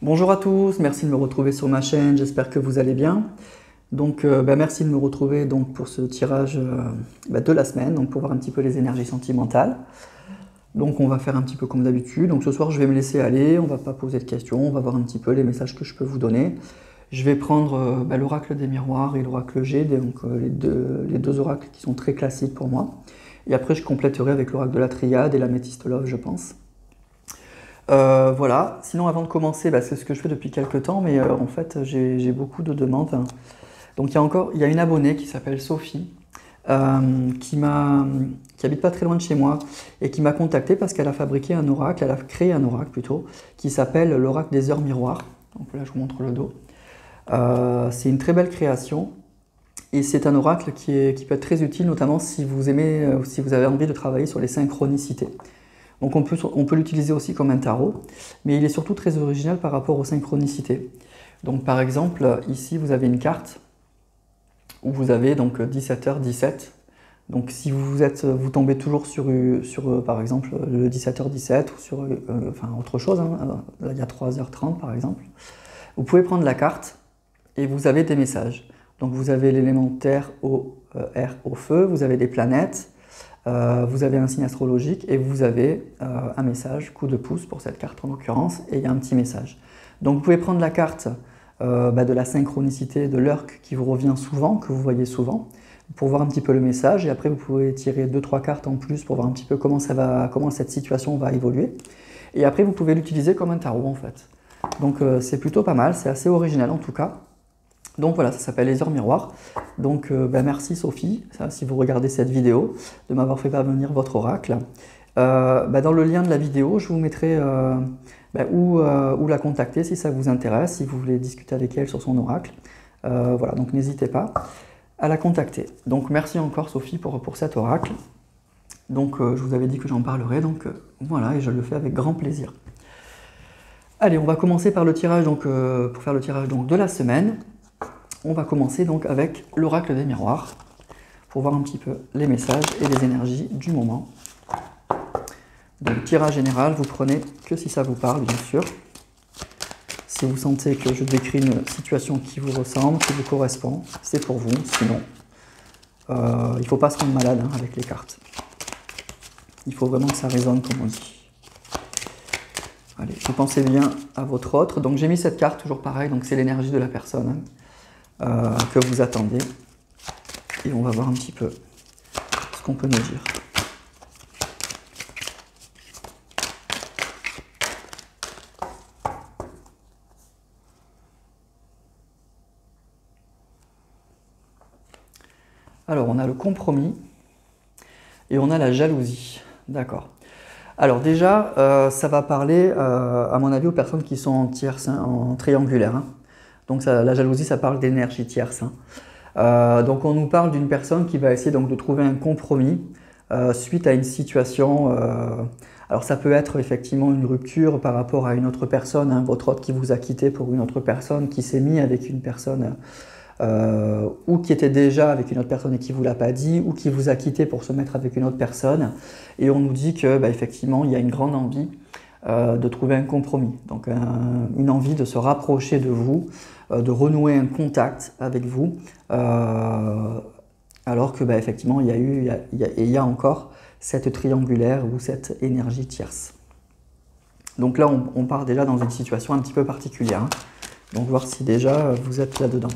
Bonjour à tous, merci de me retrouver sur ma chaîne, j'espère que vous allez bien. Donc merci de me retrouver pour ce tirage de la semaine, donc pour voir un petit peu les énergies sentimentales. Donc on va faire un petit peu comme d'habitude. Donc ce soir je vais me laisser aller, on va pas poser de questions, on va voir un petit peu les messages que je peux vous donner. Je vais prendre l'oracle des miroirs et l'oracle G, donc les deux oracles qui sont très classiques pour moi. Et après je compléterai avec l'oracle de la triade et la métiste love, je pense. Voilà, sinon avant de commencer, c'est ce que je fais depuis quelques temps, mais en fait j'ai beaucoup de demandes. Donc il y a une abonnée qui s'appelle Sophie, qui habite pas très loin de chez moi, et qui m'a contacté parce qu'elle a fabriqué un oracle, elle a créé un oracle plutôt, qui s'appelle l'oracle des heures miroirs. Donc là je vous montre le dos. C'est une très belle création, et c'est un oracle qui peut être très utile, notamment si vous aimez, si vous avez envie de travailler sur les synchronicités. Donc on peut l'utiliser aussi comme un tarot, mais il est surtout très original par rapport aux synchronicités. Donc par exemple, ici vous avez une carte où vous avez donc 17h17. Donc si vous tombez toujours sur par exemple le 17h17 ou sur autre chose, hein, là il y a 3h30 par exemple, vous pouvez prendre la carte et vous avez des messages. Donc vous avez l'élément terre, eau, air, au feu, vous avez des planètes, vous avez un signe astrologique et vous avez un message, coup de pouce pour cette carte en l'occurrence, et il y a un petit message. Donc vous pouvez prendre la carte de la synchronicité, de l'heure qui vous revient souvent, que vous voyez souvent, pour voir un petit peu le message, et après vous pouvez tirer 2-3 cartes en plus pour voir un petit peu comment cette situation va évoluer. Et après vous pouvez l'utiliser comme un tarot en fait. Donc c'est plutôt pas mal, c'est assez original en tout cas. Donc voilà, ça s'appelle les heures miroirs. Donc merci Sophie, si vous regardez cette vidéo, de m'avoir fait parvenir votre oracle. Dans le lien de la vidéo, je vous mettrai où la contacter si ça vous intéresse, si vous voulez discuter avec elle sur son oracle. Voilà, donc n'hésitez pas à la contacter. Donc merci encore Sophie pour cet oracle. Donc je vous avais dit que j'en parlerai, donc voilà, et je le fais avec grand plaisir. Allez, on va commencer par le tirage, pour faire le tirage de la semaine. On va commencer donc avec l'oracle des miroirs, pour voir un petit peu les messages et les énergies du moment. Donc tirage général, vous prenez que si ça vous parle, bien sûr. Si vous sentez que je décris une situation qui vous ressemble, qui vous correspond, c'est pour vous. Sinon, il ne faut pas se rendre malade avec les cartes. Il faut vraiment que ça résonne comme on dit. Allez, vous pensez bien à votre autre. Donc j'ai mis cette carte, toujours pareil, donc c'est l'énergie de la personne que vous attendez. Et on va voir un petit peu ce qu'on peut nous dire. Alors, on a le compromis et on a la jalousie. D'accord. Alors déjà, ça va parler, à mon avis, aux personnes qui sont en tierce, en triangulaire. Donc la jalousie, ça parle d'énergie tierce. Donc on nous parle d'une personne qui va essayer de trouver un compromis suite à une situation. Alors ça peut être effectivement une rupture par rapport à une autre personne, votre autre qui vous a quitté pour une autre personne, qui s'est mis avec une personne ou qui était déjà avec une autre personne et qui ne vous l'a pas dit, ou qui vous a quitté pour se mettre avec une autre personne. Et on nous dit que effectivement il y a une grande envie de trouver un compromis, donc une envie de se rapprocher de vous, de renouer un contact avec vous, alors que effectivement il y a encore cette triangulaire ou cette énergie tierce. Donc là on part déjà dans une situation un petit peu particulière, donc voir si déjà vous êtes là-dedans.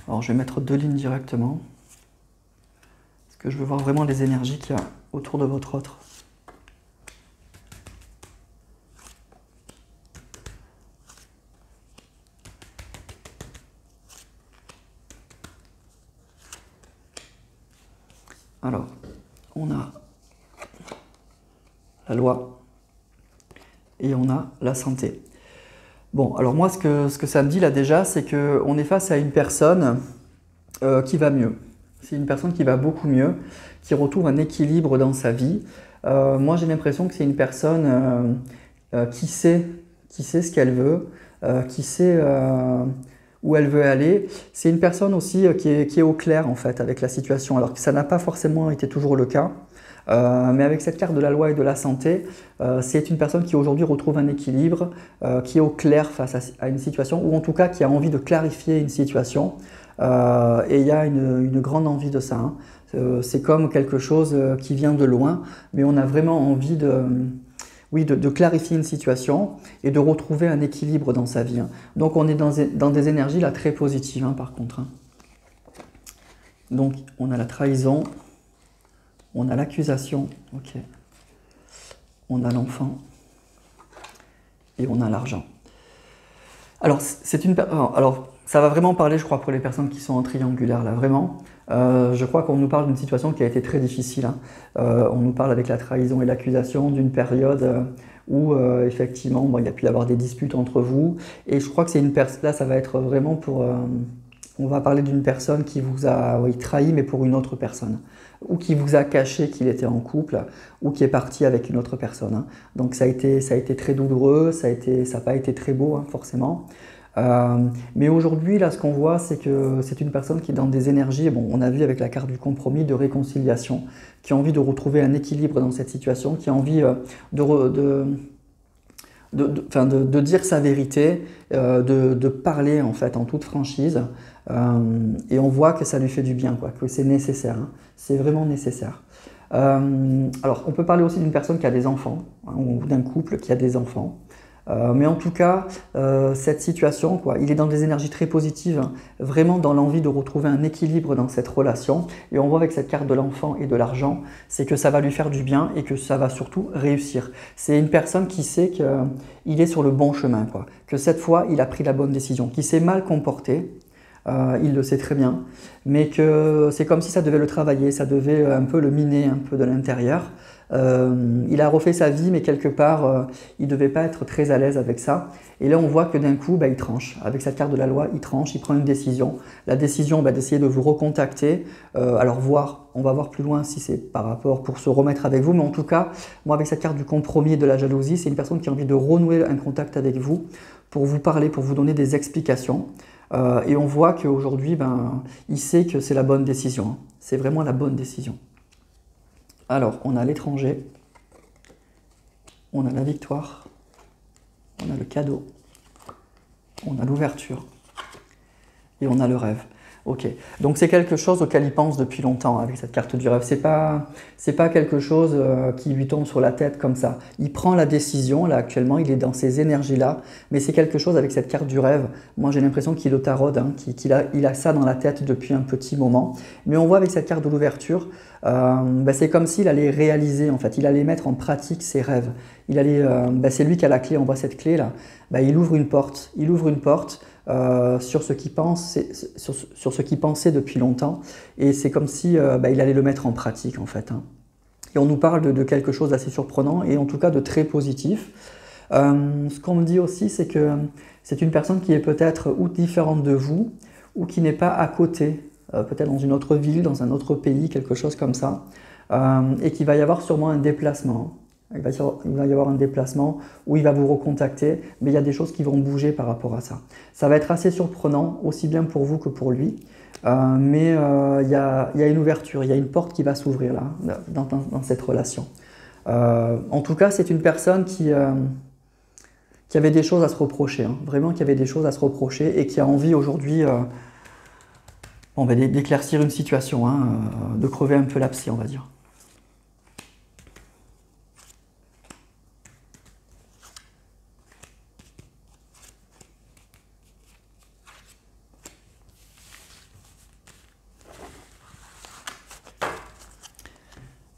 Alors je vais mettre 2 lignes directement, parce que je veux voir vraiment les énergies qu'il y a autour de votre autre. Alors, on a la loi et on a la santé. Bon, alors moi, ce que ça me dit là déjà, c'est qu'on est face à une personne qui va mieux. C'est une personne qui va beaucoup mieux, qui retrouve un équilibre dans sa vie. Moi, j'ai l'impression que c'est une personne qui sait ce qu'elle veut, qui sait où elle veut aller. C'est une personne aussi qui est au clair en fait avec la situation, alors que ça n'a pas forcément été toujours le cas. Mais avec cette carte de la loi et de la santé, c'est une personne qui aujourd'hui retrouve un équilibre, qui est au clair face à une situation, ou en tout cas qui a envie de clarifier une situation. Et il y a une grande envie de ça, hein. C'est comme quelque chose qui vient de loin, mais on a vraiment envie de clarifier une situation et de retrouver un équilibre dans sa vie, hein. Donc on est dans des énergies là très positives, hein, par contre, hein. Donc on a la trahison, on a l'accusation, ok. On a l'enfant et on a l'argent. Alors, ça va vraiment parler, je crois, pour les personnes qui sont en triangulaire, là, vraiment. Je crois qu'on nous parle d'une situation qui a été très difficile, hein. On nous parle avec la trahison et l'accusation d'une période où, effectivement, bon, il y a pu y avoir des disputes entre vous. Et je crois que là, ça va être vraiment pour... on va parler d'une personne qui vous a trahi, mais pour une autre personne. Ou qui vous a caché qu'il était en couple, ou qui est parti avec une autre personne, hein. Donc ça a été très douloureux, ça n'a pas été très beau, hein, forcément. Mais aujourd'hui, là, ce qu'on voit, c'est que c'est une personne qui est dans des énergies, bon, on a vu avec la carte du compromis, de réconciliation, qui a envie de retrouver un équilibre dans cette situation, qui a envie de dire sa vérité, de parler en fait en toute franchise, et on voit que ça lui fait du bien, quoi, que c'est nécessaire, hein. C'est vraiment nécessaire. Alors, on peut parler aussi d'une personne qui a des enfants, hein, ou d'un couple qui a des enfants. Mais en tout cas, cette situation, quoi, il est dans des énergies très positives, hein, vraiment dans l'envie de retrouver un équilibre dans cette relation. Et on voit avec cette carte de l'enfant et de l'argent, c'est que ça va lui faire du bien et que ça va surtout réussir. C'est une personne qui sait qu'il est sur le bon chemin, quoi, que cette fois, il a pris la bonne décision, qu'il s'est mal comporté. Il le sait très bien, mais que c'est comme si ça devait le travailler, ça devait un peu le miner un peu de l'intérieur. Il a refait sa vie, mais quelque part, il ne devait pas être très à l'aise avec ça. Et là, on voit que d'un coup, il tranche. Avec cette carte de la loi, il tranche, il prend une décision. La décision, d'essayer de vous recontacter. Alors, on va voir plus loin si c'est par rapport pour se remettre avec vous. Mais en tout cas, moi, avec cette carte du compromis et de la jalousie, c'est une personne qui a envie de renouer un contact avec vous pour vous parler, pour vous donner des explications. Et on voit qu'aujourd'hui, il sait que c'est la bonne décision, hein. C'est vraiment la bonne décision. Alors, on a l'étranger, on a la victoire, on a le cadeau, on a l'ouverture et on a le rêve. Ok, donc c'est quelque chose auquel il pense depuis longtemps avec cette carte du rêve. C'est pas quelque chose qui lui tombe sur la tête comme ça. Il prend la décision, là actuellement, il est dans ces énergies-là, mais c'est quelque chose avec cette carte du rêve. Moi j'ai l'impression qu'il le taraude, hein, il a ça dans la tête depuis un petit moment. Mais on voit avec cette carte de l'ouverture, c'est comme s'il allait réaliser, en fait, il allait mettre en pratique ses rêves. C'est lui qui a la clé, on voit cette clé-là. Il ouvre une porte, sur ce qu'il pensait depuis longtemps, et c'est comme si il allait le mettre en pratique en fait, hein. Et on nous parle de quelque chose d'assez surprenant et en tout cas de très positif. Ce qu'on me dit aussi, c'est que c'est une personne qui est peut-être ou différente de vous ou qui n'est pas à côté, peut-être dans une autre ville, dans un autre pays, quelque chose comme ça, et qu'il va y avoir sûrement un déplacement. Il va y avoir un déplacement où il va vous recontacter, mais il y a des choses qui vont bouger par rapport à ça. Ça va être assez surprenant, aussi bien pour vous que pour lui, mais il y a une ouverture, il y a une porte qui va s'ouvrir là, dans cette relation. En tout cas, c'est une personne qui avait des choses à se reprocher, hein, vraiment qui avait des choses à se reprocher et qui a envie aujourd'hui d'éclaircir une situation, hein, de crever un peu l'abcès, on va dire.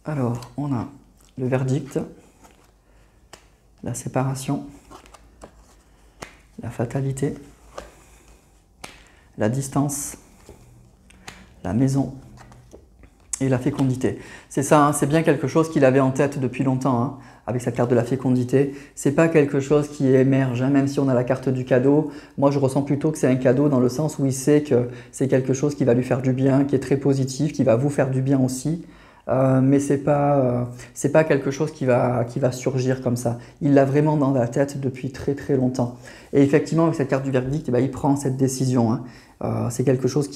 Alors, on a le verdict, la séparation, la fatalité, la distance, la maison et la fécondité. C'est ça, hein, c'est bien quelque chose qu'il avait en tête depuis longtemps, hein, avec cette carte de la fécondité. C'est pas quelque chose qui émerge, hein, même si on a la carte du cadeau. Moi, je ressens plutôt que c'est un cadeau dans le sens où il sait que c'est quelque chose qui va lui faire du bien, qui est très positif, qui va vous faire du bien aussi. Mais c'est pas quelque chose qui va surgir comme ça. Il l'a vraiment dans la tête depuis très très longtemps. Et effectivement, avec cette carte du verdict, eh ben, il prend cette décision, hein. C'est quelque chose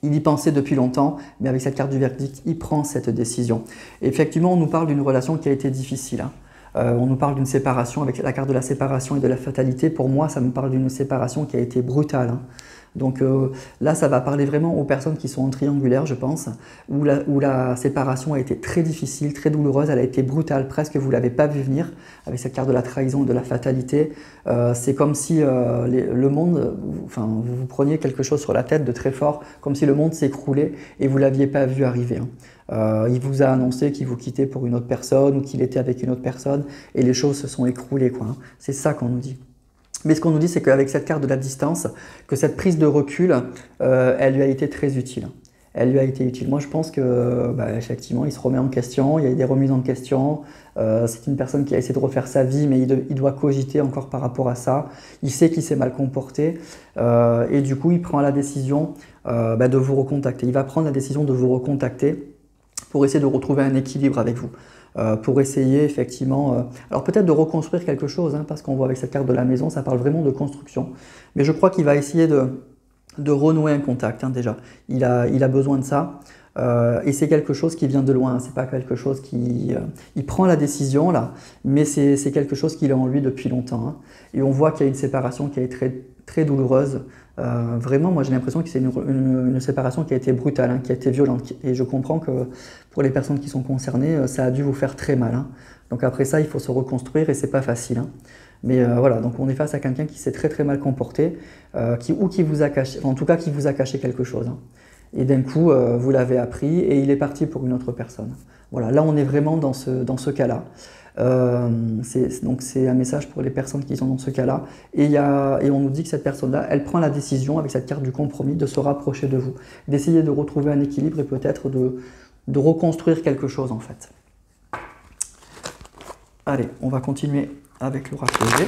il y pensait depuis longtemps, mais avec cette carte du verdict, il prend cette décision. Et effectivement, on nous parle d'une relation qui a été difficile, hein. On nous parle d'une séparation, avec la carte de la séparation et de la fatalité. Pour moi, ça me parle d'une séparation qui a été brutale, hein. Donc là, ça va parler vraiment aux personnes qui sont en triangulaire, je pense, où la séparation a été très difficile, très douloureuse, elle a été brutale, presque vous ne l'avez pas vu venir, avec cette carte de la trahison et de la fatalité. C'est comme si le monde, enfin, vous preniez quelque chose sur la tête de très fort, comme si le monde s'écroulait et vous ne l'aviez pas vu arriver, hein. Il vous a annoncé qu'il vous quittait pour une autre personne ou qu'il était avec une autre personne et les choses se sont écroulées, quoi, hein. C'est ça qu'on nous dit. Mais ce qu'on nous dit, c'est qu'avec cette carte de la distance, que cette prise de recul, elle lui a été très utile. Elle lui a été utile. Moi, je pense que, effectivement, il se remet en question, il y a eu des remises en question. C'est une personne qui a essayé de refaire sa vie, mais il doit cogiter encore par rapport à ça. Il sait qu'il s'est mal comporté et du coup, il prend la décision de vous recontacter. Il va prendre la décision de vous recontacter pour essayer de retrouver un équilibre avec vous. Pour essayer effectivement, alors peut-être de reconstruire quelque chose, hein, parce qu'on voit avec cette carte de la maison, ça parle vraiment de construction. Mais je crois qu'il va essayer de renouer un contact, hein, déjà. Il a besoin de ça. Et c'est quelque chose qui vient de loin, c'est pas quelque chose qui... il prend la décision là, mais c'est quelque chose qu'il a en lui depuis longtemps, hein. Et on voit qu'il y a une séparation qui est très, très douloureuse. Vraiment, moi j'ai l'impression que c'est une séparation qui a été brutale, hein, qui a été violente. Et je comprends que pour les personnes qui sont concernées, ça a dû vous faire très mal, hein. Donc après ça, il faut se reconstruire et c'est pas facile, hein. Mais voilà, donc on est face à quelqu'un qui s'est très très mal comporté, qui vous a caché, enfin, en tout cas qui vous a caché quelque chose, hein. Et d'un coup, vous l'avez appris et il est parti pour une autre personne. Voilà, là on est vraiment dans ce cas-là. Donc c'est un message pour les personnes qui sont dans ce cas-là. Et on nous dit que cette personne-là, elle prend la décision avec cette carte du compromis de se rapprocher de vous, d'essayer de retrouver un équilibre et peut-être de reconstruire quelque chose en fait. Allez, on va continuer avec l'oracle G.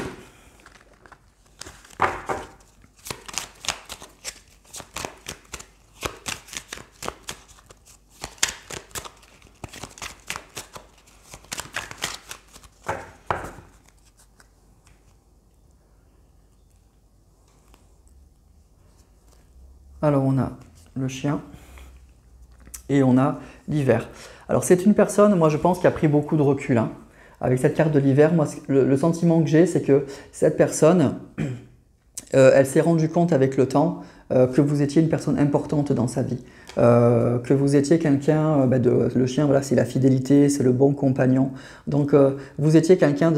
Alors on a le chien et on a l'hiver. Alors c'est une personne, moi je pense, qui a pris beaucoup de recul, hein. Avec cette carte de l'hiver, moi le sentiment que j'ai, c'est que cette personne, elle s'est rendue compte avec le temps que vous étiez une personne importante dans sa vie. Que vous étiez quelqu'un, le chien, voilà, c'est la fidélité, c'est le bon compagnon. Donc vous étiez quelqu'un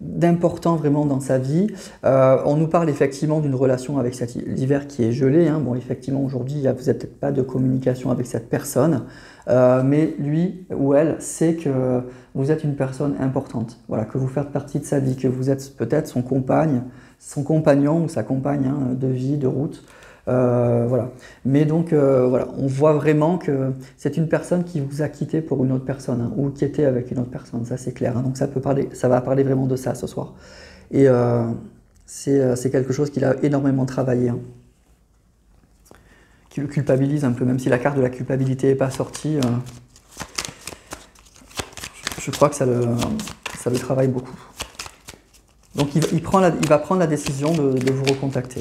d'important vraiment dans sa vie. On nous parle effectivement d'une relation avec l'hiver qui est gelée, hein. Bon, effectivement, aujourd'hui, vous n'avez peut-être pas de communication avec cette personne, mais lui ou elle sait que vous êtes une personne importante, voilà, que vous faites partie de sa vie, que vous êtes peut-être son compagnon ou sa compagne, hein, de vie, de route. Voilà. Mais donc, voilà, on voit vraiment que c'est une personne qui vous a quitté pour une autre personne, hein, ou qui était avec une autre personne, ça c'est clair, hein. Donc ça va parler vraiment de ça ce soir. Et c'est quelque chose qu'il a énormément travaillé, hein, qui le culpabilise un peu, même si la carte de la culpabilité n'est pas sortie. Je crois que ça le travaille beaucoup. Donc il va prendre la décision de vous recontacter.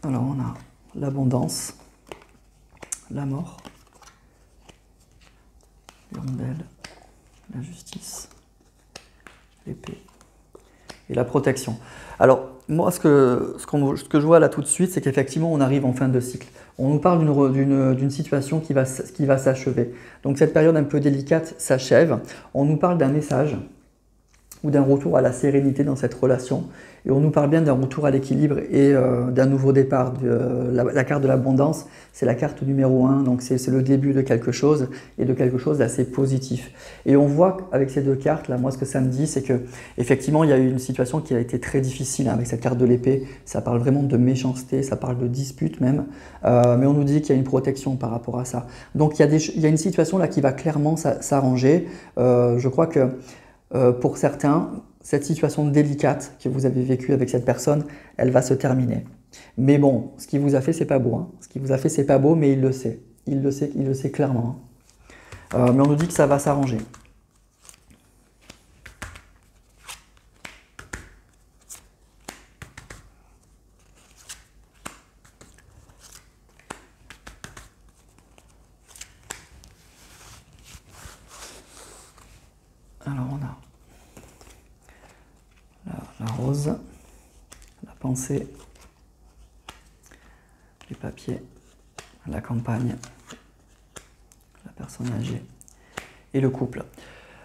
Alors on a l'abondance, la mort, l'hirondelle, la justice, l'épée et la protection. Alors moi ce que je vois là tout de suite, c'est qu'effectivement on arrive en fin de cycle. On nous parle d'une situation qui va s'achever. Donc cette période un peu délicate s'achève. On nous parle d'un message ou d'un retour à la sérénité dans cette relation. Et on nous parle bien d'un retour à l'équilibre et d'un nouveau départ. La carte de l'abondance, c'est la carte numéro 1, donc c'est le début de quelque chose et de quelque chose d'assez positif. Et on voit qu'avec ces deux cartes, là, moi ce que ça me dit, c'est que effectivement il y a eu une situation qui a été très difficile hein, avec cette carte de l'épée. Ça parle vraiment de méchanceté, ça parle de dispute même, mais on nous dit qu'il y a une protection par rapport à ça. Donc il y a une situation là qui va clairement s'arranger. Je crois que pour certains, cette situation délicate que vous avez vécue avec cette personne, elle va se terminer. Mais bon, ce qu'il vous a fait, c'est pas beau. Hein. Ce qu'il vous a fait, c'est pas beau, mais il le sait. Il le sait clairement. Hein. Mais on nous dit que ça va s'arranger. Alors on a la rose, la pensée, du papier, la campagne, la personne âgée et le couple.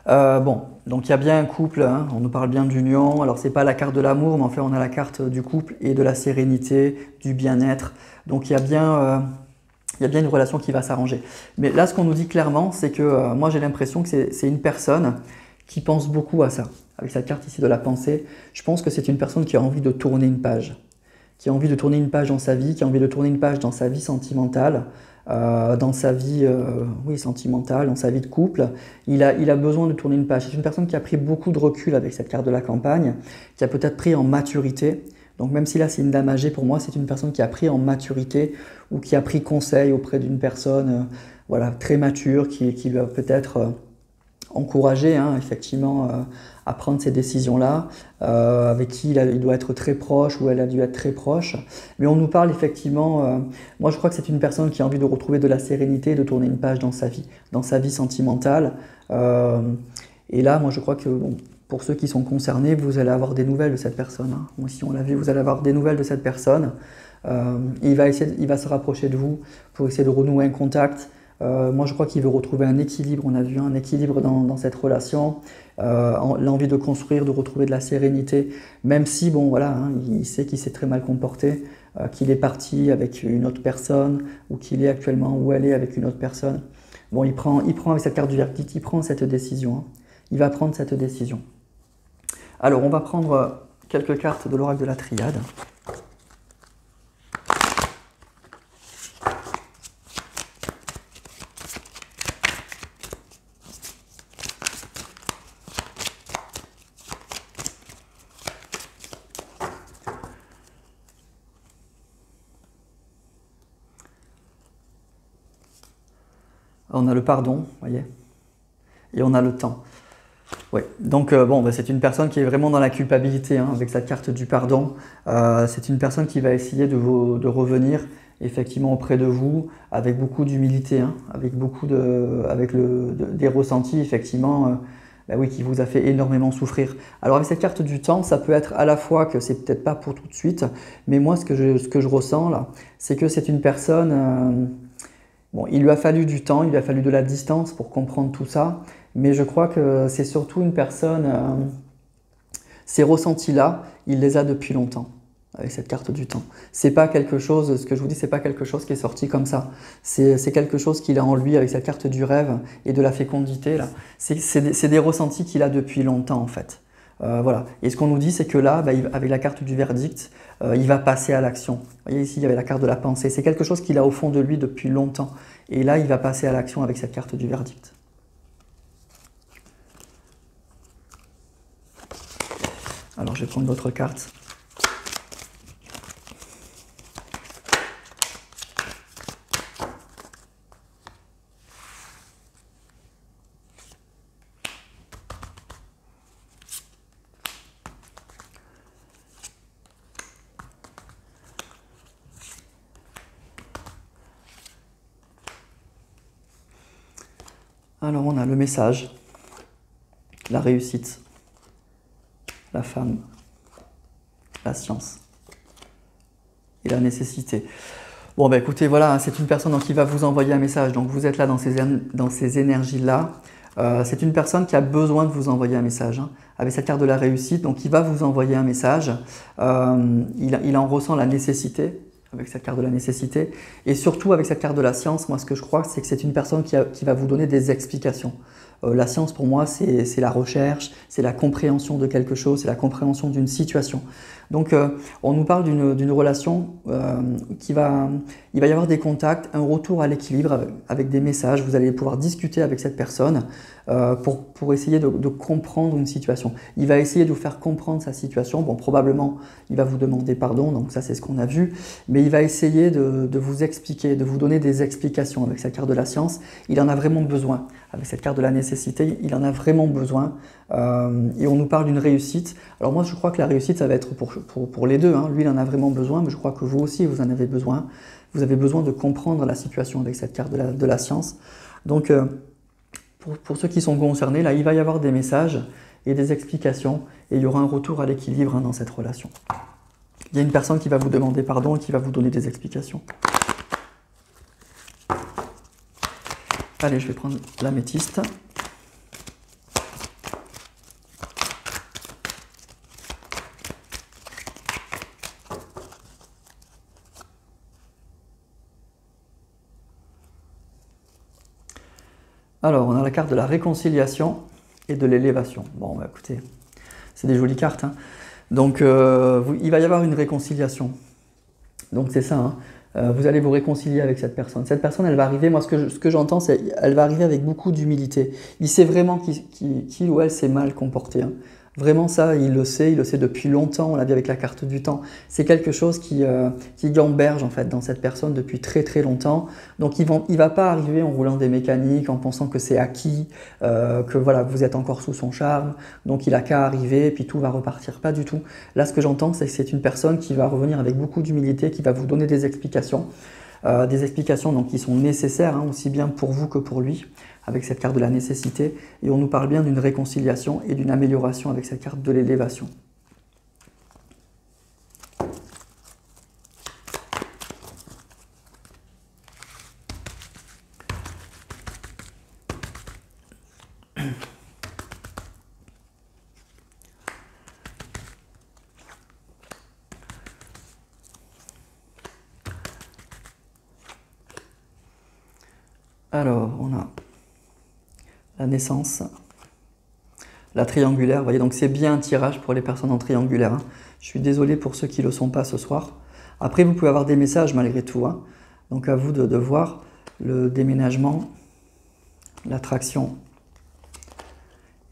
Bon, donc il y a bien un couple, hein, on nous parle bien d'union, alors c'est pas la carte de l'amour, mais en fait on a la carte du couple et de la sérénité, du bien-être, donc il y a bien une relation qui va s'arranger. Mais là ce qu'on nous dit clairement, c'est que moi j'ai l'impression que c'est une personne qui pense beaucoup à ça. Avec cette carte ici de la pensée, je pense que c'est une personne qui a envie de tourner une page. Qui a envie de tourner une page dans sa vie, qui a envie de tourner une page dans sa vie sentimentale, dans sa vie sentimentale, dans sa vie de couple. Il a besoin de tourner une page. C'est une personne qui a pris beaucoup de recul avec cette carte de la campagne, qui a peut-être pris en maturité. Donc même si là c'est une dame âgée, pour moi c'est une personne qui a pris en maturité ou qui a pris conseil auprès d'une personne voilà, très mature, qui lui a peut-être encouragé hein, effectivement à prendre ces décisions-là, avec qui il doit être très proche ou elle a dû être très proche. Mais on nous parle effectivement, moi je crois que c'est une personne qui a envie de retrouver de la sérénité, de tourner une page dans sa vie sentimentale. Et là, moi je crois que bon, pour ceux qui sont concernés, vous allez avoir des nouvelles de cette personne. Hein. Moi, si on l'a vu, vous allez avoir des nouvelles de cette personne. Il va se rapprocher de vous pour essayer de renouer un contact. Moi, je crois qu'il veut retrouver un équilibre. On a vu un équilibre dans cette relation, l'envie de construire, de retrouver de la sérénité, même si, bon, voilà, hein, il sait qu'il s'est très mal comporté, qu'il est parti avec une autre personne, ou qu'il est actuellement où elle est avec une autre personne. Bon, il prend avec cette carte du verdict, il prend cette décision. Hein. Il va prendre cette décision. Alors, on va prendre quelques cartes de l'oracle de la Triade. On a le pardon, vous voyez, et on a le temps. Ouais. Donc bon, c'est une personne qui est vraiment dans la culpabilité hein, avec cette carte du pardon. C'est une personne qui va essayer de revenir effectivement auprès de vous avec beaucoup d'humilité, hein, avec des ressentis effectivement oui, qui vous a fait énormément souffrir. Alors avec cette carte du temps, ça peut être à la fois que c'est peut-être pas pour tout de suite, mais moi ce que je ressens là, c'est que c'est une personne... Bon, il lui a fallu du temps, il lui a fallu de la distance pour comprendre tout ça, mais je crois que c'est surtout une personne, ces ressentis-là, il les a depuis longtemps, avec cette carte du temps. C'est pas quelque chose, ce que je vous dis, c'est pas quelque chose qui est sorti comme ça. C'est quelque chose qu'il a en lui avec cette carte du rêve et de la fécondité, là. C'est des ressentis qu'il a depuis longtemps, en fait. Voilà. Et ce qu'on nous dit, c'est que là, avec la carte du verdict, il va passer à l'action. Vous voyez ici, il y avait la carte de la pensée. C'est quelque chose qu'il a au fond de lui depuis longtemps. Et là, il va passer à l'action avec cette carte du verdict. Alors, je vais prendre d'autres cartes. Alors on a le message, la réussite, la femme, la science et la nécessité. Bon écoutez, voilà, c'est une personne qui va vous envoyer un message, donc vous êtes là dans ces énergies-là. C'est une personne qui a besoin de vous envoyer un message, hein, avec cette carte de la réussite. Donc il va vous envoyer un message, il en ressent la nécessité, avec cette carte de la nécessité. Et surtout avec cette carte de la science, moi ce que je crois, c'est que c'est une personne qui va vous donner des explications. La science pour moi, c'est la recherche, c'est la compréhension de quelque chose, c'est la compréhension d'une situation. Donc on nous parle d'une relation il va y avoir des contacts, un retour à l'équilibre avec des messages. Vous allez pouvoir discuter avec cette personne pour essayer de comprendre une situation. Il va essayer de vous faire comprendre sa situation. Bon, probablement, il va vous demander pardon, donc ça c'est ce qu'on a vu. Mais il va essayer de vous expliquer, de vous donner des explications avec cette carte de la science. Il en a vraiment besoin. Avec cette carte de la nécessité, il en a vraiment besoin. Et on nous parle d'une réussite. Alors moi, je crois que la réussite, ça va être pour les deux, hein. Lui, il en a vraiment besoin, mais je crois que vous aussi, vous en avez besoin. Vous avez besoin de comprendre la situation avec cette carte de la science. Donc, pour ceux qui sont concernés, là, il va y avoir des messages et des explications, et il y aura un retour à l'équilibre, hein, dans cette relation. Il y a une personne qui va vous demander pardon et qui va vous donner des explications. Allez, je vais prendre l'améthyste. Alors, on a la carte de la réconciliation et de l'élévation. Bon, bah, écoutez, c'est des jolies cartes, hein. Donc, il va y avoir une réconciliation. Donc, c'est ça, hein. Vous allez vous réconcilier avec cette personne. Cette personne, elle va arriver, moi, ce que j'entends, c'est qu'elle va arriver avec beaucoup d'humilité. Il sait vraiment qu'il ou elle s'est mal comporté, hein. Vraiment ça, il le sait depuis longtemps, on l'a vu avec la carte du temps. C'est quelque chose qui gamberge en fait dans cette personne depuis très très longtemps. Donc il va pas arriver en roulant des mécaniques, en pensant que c'est acquis, que voilà, vous êtes encore sous son charme, donc il a qu'à arriver et puis tout va repartir. Pas du tout. Là, ce que j'entends, c'est que c'est une personne qui va revenir avec beaucoup d'humilité, qui va vous donner des explications donc, qui sont nécessaires, hein, aussi bien pour vous que pour lui, avec cette carte de la nécessité. Et on nous parle bien d'une réconciliation et d'une amélioration avec cette carte de l'élévation. Alors, on a la naissance, la triangulaire. Vous voyez, donc c'est bien un tirage pour les personnes en triangulaire, hein. Je suis désolé pour ceux qui ne le sont pas ce soir. Après, vous pouvez avoir des messages malgré tout, hein. Donc à vous de voir le déménagement, l'attraction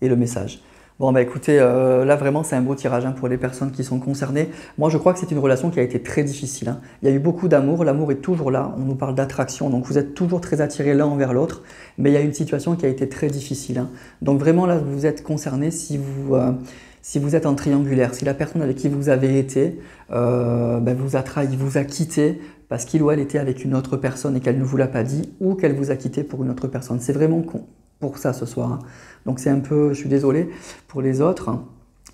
et le message. Bon, bah écoutez, là vraiment c'est un beau tirage, hein, pour les personnes qui sont concernées. Moi je crois que c'est une relation qui a été très difficile, hein. Il y a eu beaucoup d'amour, l'amour est toujours là, on nous parle d'attraction, donc vous êtes toujours très attirés l'un envers l'autre, mais il y a une situation qui a été très difficile, hein. Donc vraiment là vous êtes concerné si vous êtes en triangulaire, si la personne avec qui vous avez été vous a trahi, vous a quitté parce qu'il ou elle était avec une autre personne et qu'elle ne vous l'a pas dit, ou qu'elle vous a quitté pour une autre personne. C'est vraiment pour ça ce soir, hein. Donc c'est un peu, je suis désolé pour les autres, hein.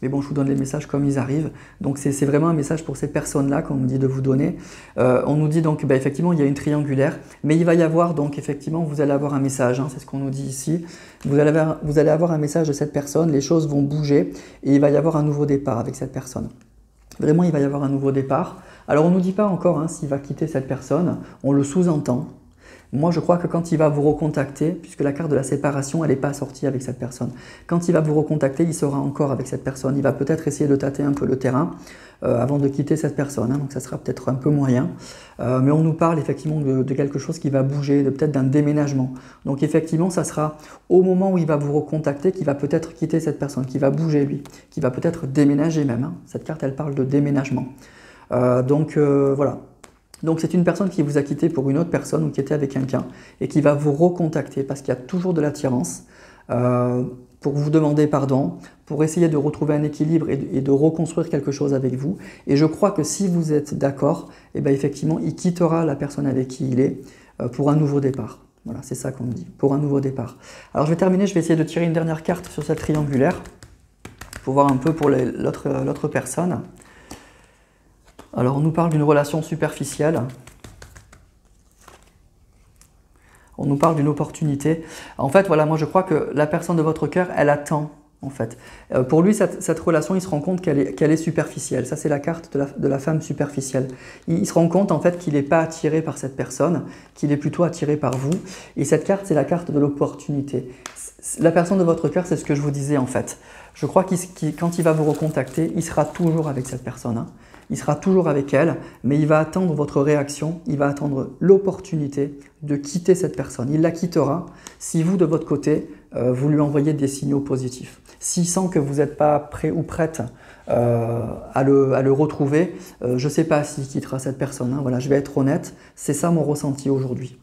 Mais bon, je vous donne les messages comme ils arrivent. Donc c'est vraiment un message pour ces personnes-là qu'on nous dit de vous donner. On nous dit donc, effectivement, il y a une triangulaire, mais il va y avoir donc, effectivement, vous allez avoir un message, hein, c'est ce qu'on nous dit ici. Vous allez avoir un message de cette personne, les choses vont bouger et il va y avoir un nouveau départ avec cette personne. Vraiment, il va y avoir un nouveau départ. Alors, on ne nous dit pas encore, hein, s'il va quitter cette personne, on le sous-entend. Moi, je crois que quand il va vous recontacter, puisque la carte de la séparation, elle n'est pas sortie avec cette personne, quand il va vous recontacter, il sera encore avec cette personne. Il va peut-être essayer de tâter un peu le terrain avant de quitter cette personne, hein, donc ça sera peut-être un peu moyen. Mais on nous parle effectivement de quelque chose qui va bouger, peut-être d'un déménagement. Donc effectivement, ça sera au moment où il va vous recontacter qu'il va peut-être quitter cette personne, qui va bouger lui, qui va peut-être déménager même, hein. Cette carte, elle parle de déménagement. Voilà. Donc c'est une personne qui vous a quitté pour une autre personne ou qui était avec quelqu'un et qui va vous recontacter parce qu'il y a toujours de l'attirance pour vous demander pardon, pour essayer de retrouver un équilibre et de reconstruire quelque chose avec vous. Et je crois que si vous êtes d'accord, effectivement, il quittera la personne avec qui il est pour un nouveau départ. Voilà, c'est ça qu'on me dit, pour un nouveau départ. Alors je vais terminer, je vais essayer de tirer une dernière carte sur cette triangulaire pour voir un peu pour l'autre personne. Alors, on nous parle d'une relation superficielle. On nous parle d'une opportunité. En fait, voilà, moi je crois que la personne de votre cœur, elle attend. En fait. Pour lui, cette relation, il se rend compte qu'elle est superficielle. Ça, c'est la carte de la femme superficielle. Il se rend compte en fait qu'il n'est pas attiré par cette personne, qu'il est plutôt attiré par vous. Et cette carte, c'est la carte de l'opportunité. La personne de votre cœur, c'est ce que je vous disais en fait. Je crois que quand il va vous recontacter, il sera toujours avec cette personne. Hein. Il sera toujours avec elle, mais il va attendre votre réaction, il va attendre l'opportunité de quitter cette personne. Il la quittera si vous, de votre côté, vous lui envoyez des signaux positifs. S'il sent que vous n'êtes pas prêt ou prête à le retrouver, je ne sais pas s'il quittera cette personne. Hein. Voilà, je vais être honnête, c'est ça mon ressenti aujourd'hui.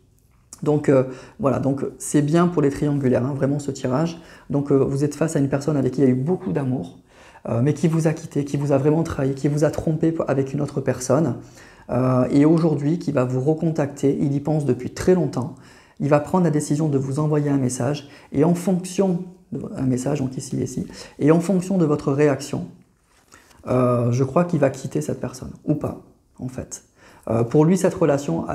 Donc voilà, donc c'est bien pour les triangulaires, hein, vraiment ce tirage. Donc vous êtes face à une personne avec qui il y a eu beaucoup d'amour, mais qui vous a quitté, qui vous a vraiment trahi, qui vous a trompé avec une autre personne, et aujourd'hui qui va vous recontacter. Il y pense depuis très longtemps. Il va prendre la décision de vous envoyer un message, et en fonction un message, donc ici, et en fonction de votre réaction, je crois qu'il va quitter cette personne, ou pas, en fait. Pour lui, cette relation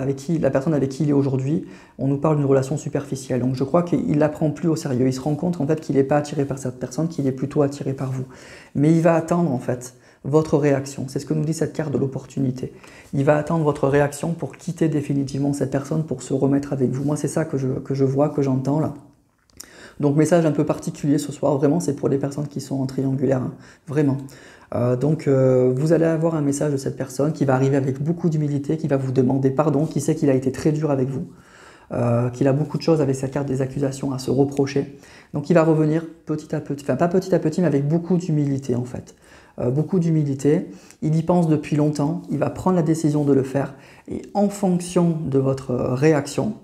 la personne avec qui il est aujourd'hui, on nous parle d'une relation superficielle. Donc je crois qu'il ne la prend plus au sérieux. Il se rend compte en fait qu'il n'est pas attiré par cette personne, qu'il est plutôt attiré par vous. Mais il va attendre en fait votre réaction. C'est ce que nous dit cette carte de l'opportunité. Il va attendre votre réaction pour quitter définitivement cette personne, pour se remettre avec vous. Moi, c'est ça que je vois, que j'entends là. Donc message un peu particulier ce soir, vraiment c'est pour les personnes qui sont en triangulaire, hein, vraiment. Vous allez avoir un message de cette personne qui va arriver avec beaucoup d'humilité, qui va vous demander pardon, qui sait qu'il a été très dur avec vous, qu'il a beaucoup de choses avec sa carte des accusations à se reprocher. Donc il va revenir petit à petit, enfin pas petit à petit, mais avec beaucoup d'humilité en fait. Beaucoup d'humilité, il y pense depuis longtemps, il va prendre la décision de le faire, et en fonction de votre réaction,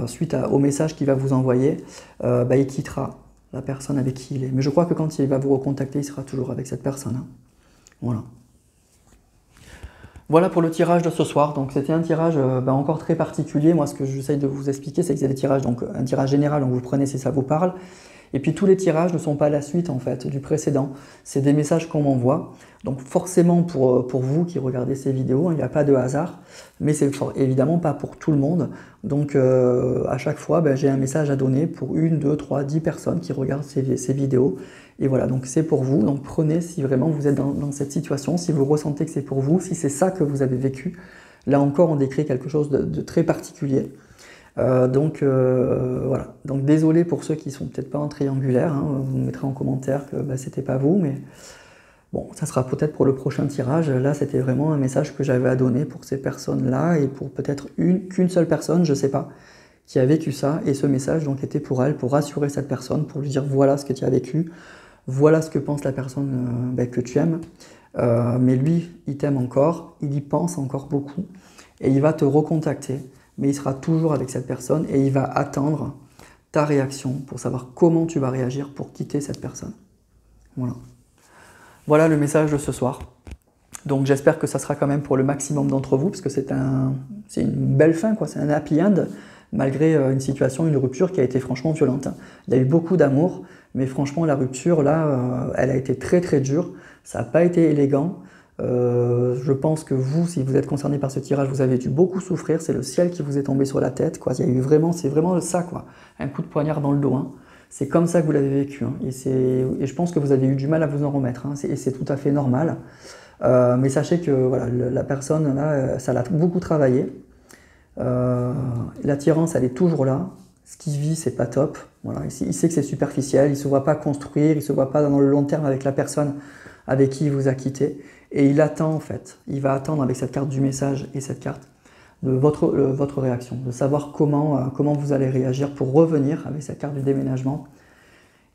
suite au message qu'il va vous envoyer, il quittera la personne avec qui il est. Mais je crois que quand il va vous recontacter, il sera toujours avec cette personne. Hein. Voilà. Voilà pour le tirage de ce soir. Donc c'était un tirage encore très particulier. Moi, ce que j'essaye de vous expliquer, c'est que c'est des tirages, donc un tirage général, donc vous prenez si ça vous parle. Et puis tous les tirages ne sont pas la suite en fait du précédent. C'est des messages qu'on m'envoie. Donc forcément pour vous qui regardez ces vidéos, il n'y a pas de hasard, mais c'est évidemment pas pour tout le monde. Donc à chaque fois, j'ai un message à donner pour 1, 2, 3, 10 personnes qui regardent ces vidéos. Et voilà, donc c'est pour vous. Donc prenez si vraiment vous êtes dans cette situation, si vous ressentez que c'est pour vous, si c'est ça que vous avez vécu. Là encore, on décrit quelque chose de très particulier. Voilà, donc désolé pour ceux qui sont peut-être pas en triangulaire, hein. Vous mettrez en commentaire que c'était pas vous, mais bon, ça sera peut-être pour le prochain tirage. Là, c'était vraiment un message que j'avais à donner pour ces personnes-là, et pour peut-être qu'une seule personne, je sais pas, qui a vécu ça, et ce message donc était pour elle, pour rassurer cette personne, pour lui dire voilà ce que tu as vécu, voilà ce que pense la personne que tu aimes, mais lui, il t'aime encore, il y pense encore beaucoup, et il va te recontacter. Mais il sera toujours avec cette personne et il va attendre ta réaction pour savoir comment tu vas réagir pour quitter cette personne. Voilà. Voilà le message de ce soir. Donc j'espère que ça sera quand même pour le maximum d'entre vous, parce que c'est une belle fin, quoi. C'est un happy end, malgré une situation, une rupture qui a été franchement violente. Il y a eu beaucoup d'amour, mais franchement la rupture, là, elle a été très très dure. Ça n'a pas été élégant. Je pense que vous, si vous êtes concerné par ce tirage, vous avez dû beaucoup souffrir. C'est le ciel qui vous est tombé sur la tête, quoi. Il y a eu vraiment, c'est vraiment ça, quoi. Un coup de poignard dans le dos. Hein. C'est comme ça que vous l'avez vécu. Hein. Et je pense que vous avez eu du mal à vous en remettre. Hein. Et c'est tout à fait normal. Mais sachez que voilà, la personne, là, ça l'a beaucoup travaillé. L'attirance, elle est toujours là. Ce qu'il vit, c'est pas top. Voilà. Il sait que c'est superficiel. Il ne se voit pas construire. Il ne se voit pas dans le long terme avec la personne avec qui il vous a quitté. Et il attend en fait, il va attendre avec cette carte du message et cette carte de votre réaction, de savoir comment vous allez réagir pour revenir avec cette carte du déménagement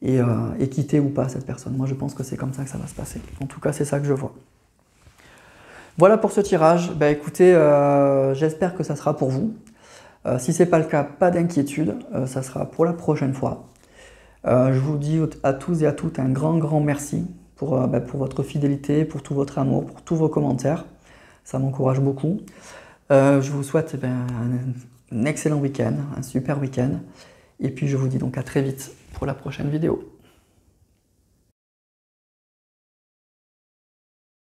et quitter ou pas cette personne. Moi je pense que c'est comme ça que ça va se passer. En tout cas c'est ça que je vois. Voilà pour ce tirage. Écoutez, j'espère que ça sera pour vous. Si ce n'est pas le cas, pas d'inquiétude, ça sera pour la prochaine fois. Je vous dis à tous et à toutes un grand merci pour votre fidélité, pour tout votre amour, pour tous vos commentaires. Ça m'encourage beaucoup. Je vous souhaite un excellent week-end, un super week-end. Et puis je vous dis donc à très vite pour la prochaine vidéo.